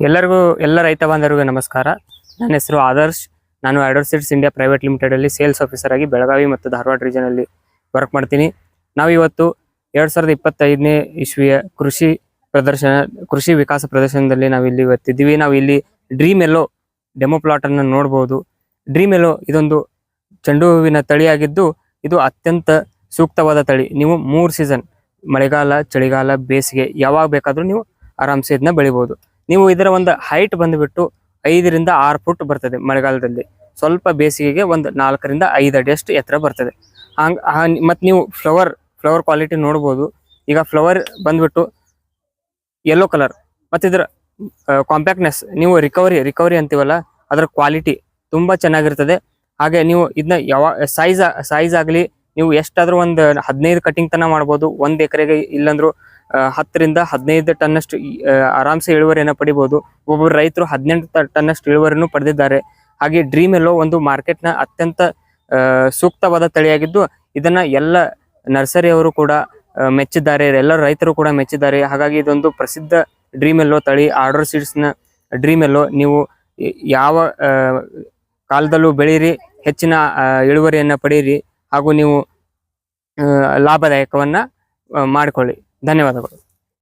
ಎಲ್ಲ ರೈತ ಬಾಂಧವರಿಗೂ ನಮಸ್ಕಾರ. ನನ್ನ ಹೆಸರು ಆದರ್ಶ್. ನಾನು ಅಡ್ವರ್ಸೈಡ್ಸ್ ಇಂಡಿಯಾ ಪ್ರೈವೇಟ್ ಲಿಮಿಟೆಡ್ ಅಲ್ಲಿ ಸೇಲ್ಸ್ ಆಫೀಸರ್ ಆಗಿ ಬೆಳಗಾವಿ ಮತ್ತು ಧಾರವಾಡ ರೀಜನ್ ಅಲ್ಲಿ ವರ್ಕ್ ಮಾಡ್ತೀನಿ. ನಾವು ಇವತ್ತು 2025ನೇ ಇಸ್ವಿಯ ಕೃಷಿ ವಿಕಾಸ ಪ್ರದರ್ಶನದಲ್ಲಿ ನಾವು ಇಲ್ಲಿ ಇವತ್ತಿದ್ದೀವಿ. ನಾವು ಇಲ್ಲಿ ಡ್ರೀಮ್ ಎಲ್ಲೋ ಡೆಮೋ ಪ್ಲಾಟ್ ಅನ್ನು ನೋಡಬಹುದು. ಡ್ರೀಮ್ ಎಲ್ಲೋ ಇದೊಂದು ಚೆಂಡು ಹೂವಿನ ತಳಿಯಾಗಿದ್ದು ಇದು ಅತ್ಯಂತ ಸೂಕ್ತವಾದ ತಳಿ. ನೀವು 3 ಸೀಸನ್ ಮಳೆಗಾಲ, ಚಳಿಗಾಲ, ಬೇಸಿಗೆ ಯಾವಾಗ ಬೇಕಾದ್ರೂ ನೀವು ಆರಾಮ್ಸೆ ಇದನ್ನ ಬೆಳಿಬಹುದು. ನೀವು ಇದರ ಒಂದು ಹೈಟ್ ಬಂದುಬಿಟ್ಟು 5 ರಿಂದ 6 ಫುಟ್ ಬರ್ತದೆ ಮಳೆಗಾಲದಲ್ಲಿ. ಸ್ವಲ್ಪ ಬೇಸಿಗೆಗೆ ಒಂದು 4 ರಿಂದ 5 ಅಡಿಯಷ್ಟು ಎತ್ತರ ಬರ್ತದೆ. ಮತ್ತು ನೀವು ಫ್ಲವರ್ ಕ್ವಾಲಿಟಿ ನೋಡ್ಬೋದು. ಈಗ ಫ್ಲವರ್ ಬಂದ್ಬಿಟ್ಟು ಯೆಲ್ಲೋ ಕಲರ್ ಮತ್ತು ಇದರ ಕಾಂಪ್ಯಾಕ್ಟ್ನೆಸ್, ನೀವು ರಿಕವರಿ ಅಂತೀವಲ್ಲ, ಅದರ ಕ್ವಾಲಿಟಿ ತುಂಬಾ ಚೆನ್ನಾಗಿರ್ತದೆ. ಹಾಗೆ ನೀವು ಇದನ್ನ ಸೈಜ್ ಆಗಲಿ ನೀವು ಎಷ್ಟಾದ್ರೂ ಒಂದು 15 ಕಟಿಂಗ್ ತನ ಮಾಡ್ಬೋದು. 1 ಎಕರೆಗೆ ಇಲ್ಲಂದ್ರೂ 10 ರಿಂದ 15 ಟನ್ನಷ್ಟು ಆರಾಮ್ಸೆ ಇಳುವರಿಯನ್ನು ಪಡಿಬಹುದು. ಒಬ್ಬೊಬ್ಬರು ರೈತರು 18 ಟನ್ನಷ್ಟು ಇಳುವರಿಯನ್ನು ಪಡೆದಿದ್ದಾರೆ. ಹಾಗೆ ಡ್ರೀಮ್ ಎಲ್ಲೋ ಒಂದು ಮಾರ್ಕೆಟ್ನ ಅತ್ಯಂತ ಸೂಕ್ತವಾದ ತಳಿಯಾಗಿದ್ದು ಇದನ್ನ ಎಲ್ಲ ನರ್ಸರಿಯವರು ಕೂಡ ಮೆಚ್ಚಿದ್ದಾರೆ, ಎಲ್ಲ ರೈತರು ಕೂಡ ಮೆಚ್ಚಿದ್ದಾರೆ. ಹಾಗಾಗಿ ಇದೊಂದು ಪ್ರಸಿದ್ಧ ಡ್ರೀಮ್ ಎಲ್ಲೋ ತಳಿ. ಆರ್ಡರ್ ಸೀಡ್ಸ್ನ ಡ್ರೀಮ್ ಎಲ್ಲೋ ನೀವು ಯಾವ ಕಾಲದಲ್ಲೂ ಬೆಳೀರಿ, ಹೆಚ್ಚಿನ ಇಳುವರಿಯನ್ನು ಪಡೀರಿ, ಹಾಗೂ ನೀವು ಲಾಭದಾಯಕವನ್ನ ಮಾಡಿಕೊಳ್ಳಿ. ಧನ್ಯವಾದಗಳು.